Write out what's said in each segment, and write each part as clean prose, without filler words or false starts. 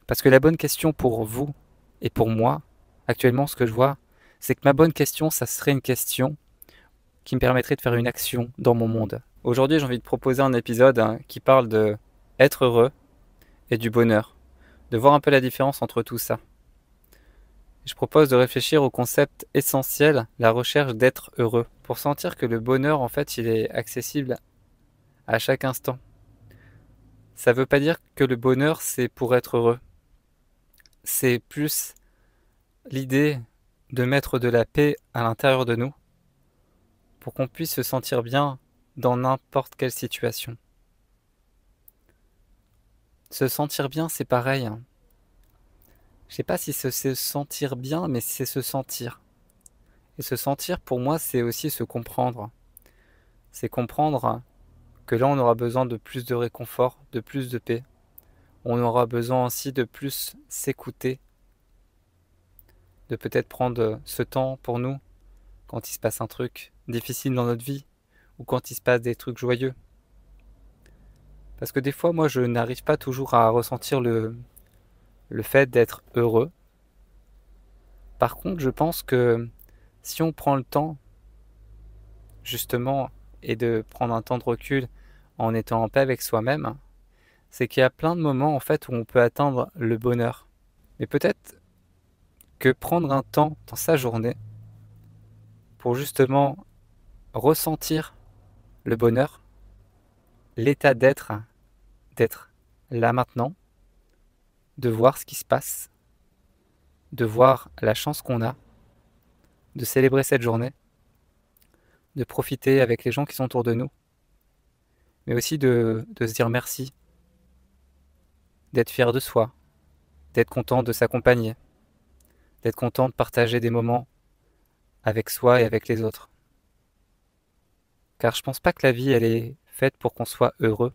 Parce que la bonne question pour vous et pour moi, actuellement, ce que je vois, c'est que ma bonne question, ça serait une question qui me permettrait de faire une action dans mon monde. Aujourd'hui, j'ai envie de proposer un épisode qui parle de être heureux et du bonheur, de voir un peu la différence entre tout ça. Je propose de réfléchir au concept essentiel, la recherche d'être heureux, pour sentir que le bonheur, en fait, il est accessible à chaque instant. Ça veut pas dire que le bonheur, c'est pour être heureux. C'est plus l'idée de mettre de la paix à l'intérieur de nous pour qu'on puisse se sentir bien dans n'importe quelle situation. Se sentir bien, c'est pareil, hein. Je sais pas si c'est se sentir bien, mais c'est se sentir. Et se sentir, pour moi, c'est aussi se comprendre. C'est comprendre que là, on aura besoin de plus de réconfort, de plus de paix. On aura besoin aussi de plus s'écouter, de peut-être prendre ce temps pour nous quand il se passe un truc difficile dans notre vie ou quand il se passe des trucs joyeux. Parce que des fois, moi, je n'arrive pas toujours à ressentir le fait d'être heureux. Par contre, je pense que si on prend le temps, justement, et de prendre un temps de recul en étant en paix avec soi-même, c'est qu'il y a plein de moments, en fait, où on peut atteindre le bonheur. Mais peut-être que prendre un temps dans sa journée pour justement ressentir le bonheur, l'état d'être là maintenant, de voir ce qui se passe, de voir la chance qu'on a, de célébrer cette journée, de profiter avec les gens qui sont autour de nous, mais aussi de se dire merci, d'être fier de soi, d'être content de s'accompagner, d'être content de partager des moments avec soi et avec les autres. Car je pense pas que la vie, elle est faite pour qu'on soit heureux.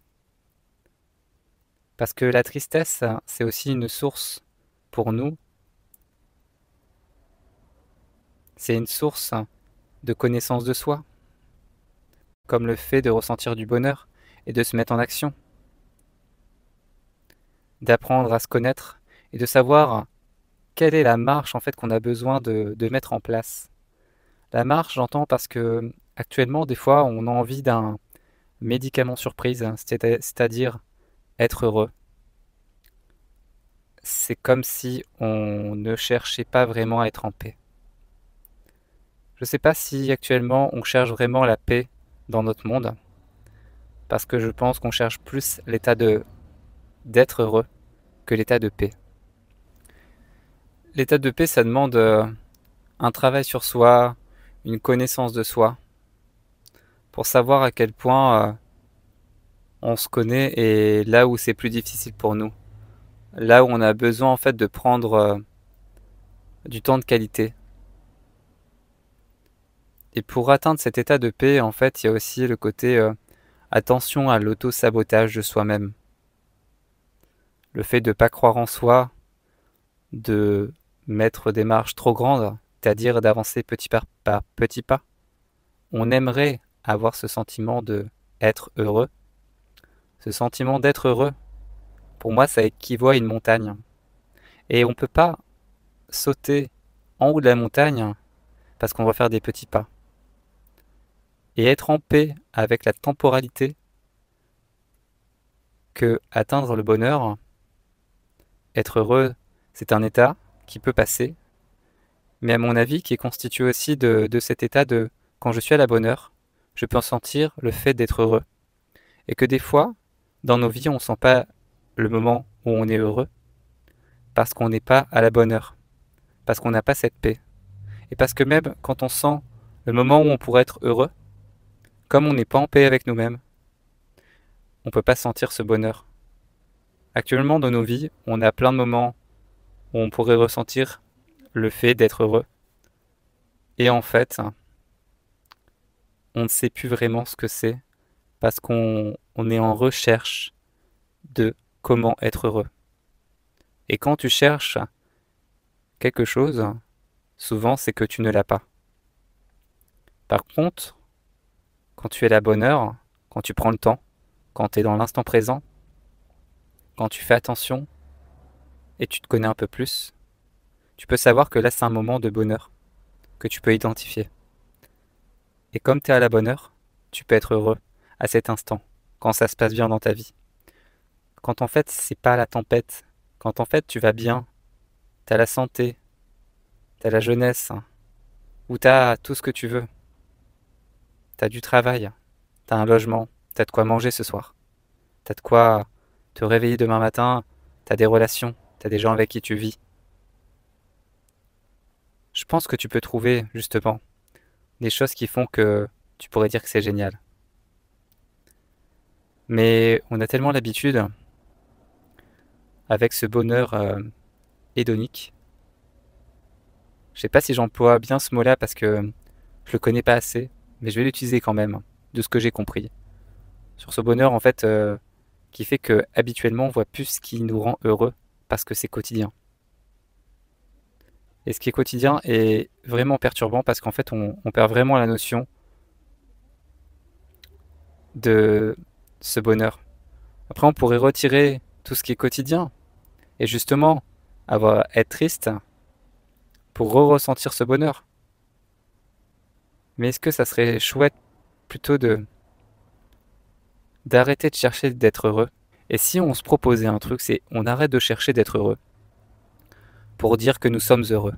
Parce que la tristesse, c'est aussi une source pour nous. C'est une source de connaissance de soi, comme le fait de ressentir du bonheur et de se mettre en action, d'apprendre à se connaître et de savoir quelle est la marche en fait qu'on a besoin de mettre en place. La marche, j'entends parce que actuellement, des fois, on a envie d'un médicament surprise, c'est-à-dire être heureux. C'est comme si on ne cherchait pas vraiment à être en paix. Je ne sais pas si actuellement on cherche vraiment la paix dans notre monde, parce que je pense qu'on cherche plus l'état de d'être heureux que l'état de paix. L'état de paix, ça demande un travail sur soi, une connaissance de soi, pour savoir à quel point on se connaît et là où c'est plus difficile pour nous. Là où on a besoin en fait de prendre du temps de qualité. Et pour atteindre cet état de paix, en fait, il y a aussi le côté attention à l'auto-sabotage de soi-même. Le fait de ne pas croire en soi, de mettre des marches trop grandes, c'est-à-dire d'avancer petit pas par petit pas. On aimerait avoir ce sentiment de être heureux. Ce sentiment d'être heureux, pour moi, ça équivaut à une montagne. Et on ne peut pas sauter en haut de la montagne parce qu'on va faire des petits pas. Et être en paix avec la temporalité que atteindre le bonheur, être heureux, c'est un état qui peut passer, mais à mon avis qui est constitué aussi de cet état de quand je suis à la bonne heure, je peux en sentir le fait d'être heureux. Et que des fois, dans nos vies, on ne sent pas le moment où on est heureux, parce qu'on n'est pas à la bonne heure, parce qu'on n'a pas cette paix. Et parce que même quand on sent le moment où on pourrait être heureux, comme on n'est pas en paix avec nous-mêmes, on ne peut pas sentir ce bonheur. Actuellement, dans nos vies, on a plein de moments où on pourrait ressentir le fait d'être heureux. Et en fait, on ne sait plus vraiment ce que c'est parce qu'on est en recherche de comment être heureux. Et quand tu cherches quelque chose, souvent c'est que tu ne l'as pas. Par contre, quand tu es à la bonne heure, quand tu prends le temps, quand tu es dans l'instant présent, quand tu fais attention, et tu te connais un peu plus, tu peux savoir que là c'est un moment de bonheur que tu peux identifier. Et comme tu es à la bonne heure, tu peux être heureux à cet instant, quand ça se passe bien dans ta vie. Quand en fait c'est pas la tempête, quand en fait tu vas bien, tu as la santé, tu as la jeunesse, hein, ou tu as tout ce que tu veux. Tu as du travail, tu as un logement, tu as de quoi manger ce soir, tu as de quoi te réveiller demain matin, tu as des relations, tu as des gens avec qui tu vis. Je pense que tu peux trouver justement des choses qui font que tu pourrais dire que c'est génial. Mais on a tellement l'habitude avec ce bonheur hédonique. Je sais pas si j'emploie bien ce mot-là parce que je le connais pas assez, mais je vais l'utiliser quand même, de ce que j'ai compris. Sur ce bonheur en fait qui fait que habituellement on voit plus ce qui nous rend heureux parce que c'est quotidien. Et ce qui est quotidien est vraiment perturbant parce qu'en fait on perd vraiment la notion de ce bonheur. Après on pourrait retirer tout ce qui est quotidien et justement être triste pour ressentir ce bonheur. Mais est-ce que ça serait chouette plutôt de d'arrêter de chercher d'être heureux? Et si on se proposait un truc, c'est on arrête de chercher d'être heureux pour dire que nous sommes heureux.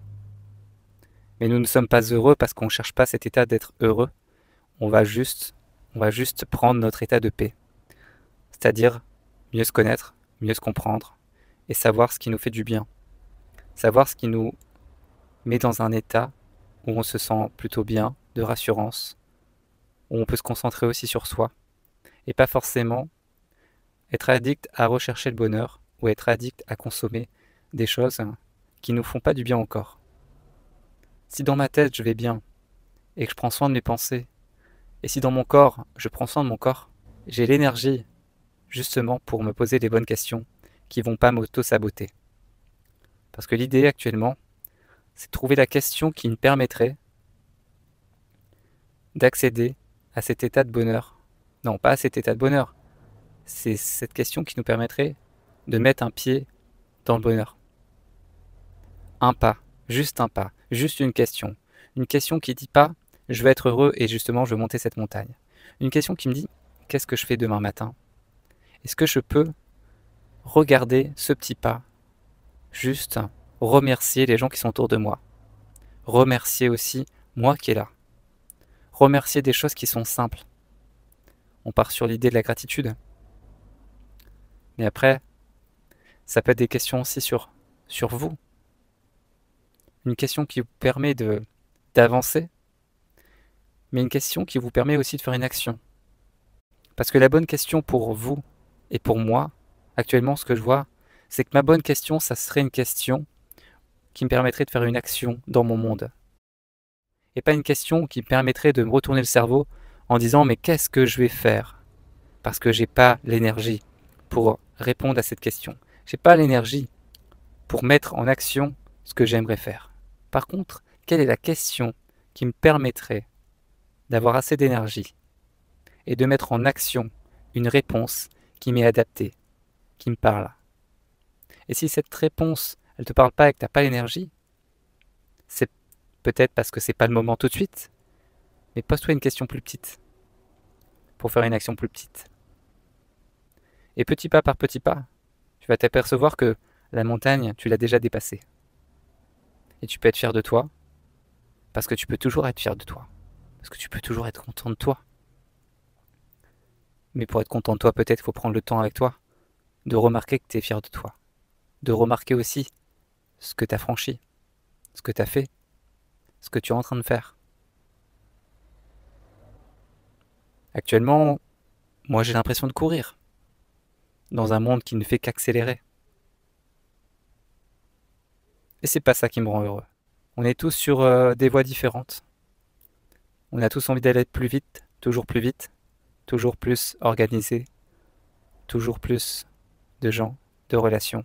Mais nous ne sommes pas heureux parce qu'on ne cherche pas cet état d'être heureux. On va juste, on va juste prendre notre état de paix. C'est-à-dire mieux se connaître, mieux se comprendre et savoir ce qui nous fait du bien. Savoir ce qui nous met dans un état où on se sent plutôt bien, de rassurance, où on peut se concentrer aussi sur soi et pas forcément être addict à rechercher le bonheur ou être addict à consommer des choses qui nous font pas du bien au corps. Si dans ma tête je vais bien et que je prends soin de mes pensées, et si dans mon corps je prends soin de mon corps, j'ai l'énergie justement pour me poser les bonnes questions qui vont pas m'auto-saboter. Parce que l'idée actuellement, c'est de trouver la question qui me permettrait d'accéder à cet état de bonheur. Non, pas à cet état de bonheur. C'est cette question qui nous permettrait de mettre un pied dans le bonheur. Un pas, juste une question. Une question qui dit pas je vais être heureux et justement je vais monter cette montagne. Une question qui me dit qu'est-ce que je fais demain matin? Est-ce que je peux regarder ce petit pas, juste remercier les gens qui sont autour de moi, remercier aussi moi qui est là, remercier des choses qui sont simples. On part sur l'idée de la gratitude. Mais après, ça peut être des questions aussi sur vous. Une question qui vous permet d'avancer, mais une question qui vous permet aussi de faire une action. Parce que la bonne question pour vous et pour moi, actuellement, ce que je vois, c'est que ma bonne question, ça serait une question qui me permettrait de faire une action dans mon monde. Et pas une question qui me permettrait de me retourner le cerveau en disant mais qu'est-ce que je vais faire? Parce que j'ai pas l'énergie pour répondre à cette question. J'ai pas l'énergie pour mettre en action ce que j'aimerais faire. Par contre, quelle est la question qui me permettrait d'avoir assez d'énergie et de mettre en action une réponse qui m'est adaptée, qui me parle? Et si cette réponse, elle te parle pas et que t'as pas l'énergie, c'est peut-être parce que c'est pas le moment tout de suite, mais pose-toi une question plus petite pour faire une action plus petite. Et petit pas par petit pas, tu vas t'apercevoir que la montagne, tu l'as déjà dépassée. Et tu peux être fier de toi, parce que tu peux toujours être fier de toi, parce que tu peux toujours être content de toi. Mais pour être content de toi, peut-être il faut prendre le temps avec toi, de remarquer que tu es fier de toi, de remarquer aussi ce que tu as franchi, ce que tu as fait, ce que tu es en train de faire. Actuellement, moi j'ai l'impression de courir, dans un monde qui ne fait qu'accélérer. Et c'est pas ça qui me rend heureux. On est tous sur des voies différentes. On a tous envie d'aller plus vite, toujours plus organisé, toujours plus de gens, de relations.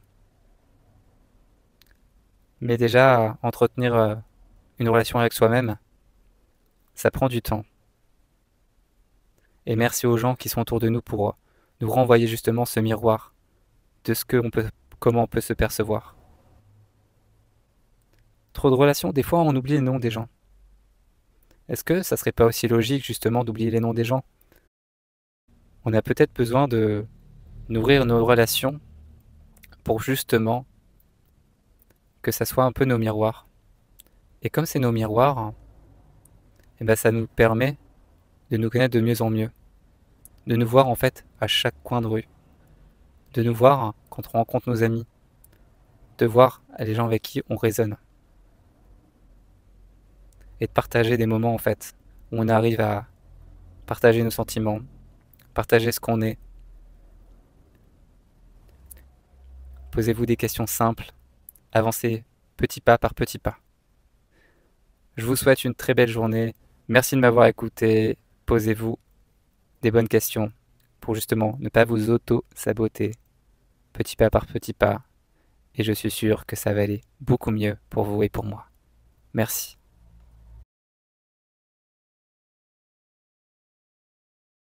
Mais déjà, entretenir une relation avec soi-même, ça prend du temps. Et merci aux gens qui sont autour de nous pour nous renvoyer justement ce miroir de comment on peut se percevoir. trop de relations, des fois on oublie les noms des gens. Est-ce que ça serait pas aussi logique justement d'oublier les noms des gens? On a peut-être besoin de nourrir nos relations pour justement que ça soit un peu nos miroirs. Et comme c'est nos miroirs, eh ben ça nous permet de nous connaître de mieux en mieux, de nous voir en fait à chaque coin de rue, de nous voir quand on rencontre nos amis, de voir les gens avec qui on raisonne, et de partager des moments en fait où on arrive à partager nos sentiments, partager ce qu'on est. Posez-vous des questions simples, avancez petit pas par petit pas. Je vous souhaite une très belle journée. Merci de m'avoir écouté. Posez-vous des bonnes questions pour justement ne pas vous auto-saboter petit pas par petit pas. Et je suis sûr que ça va aller beaucoup mieux pour vous et pour moi. Merci.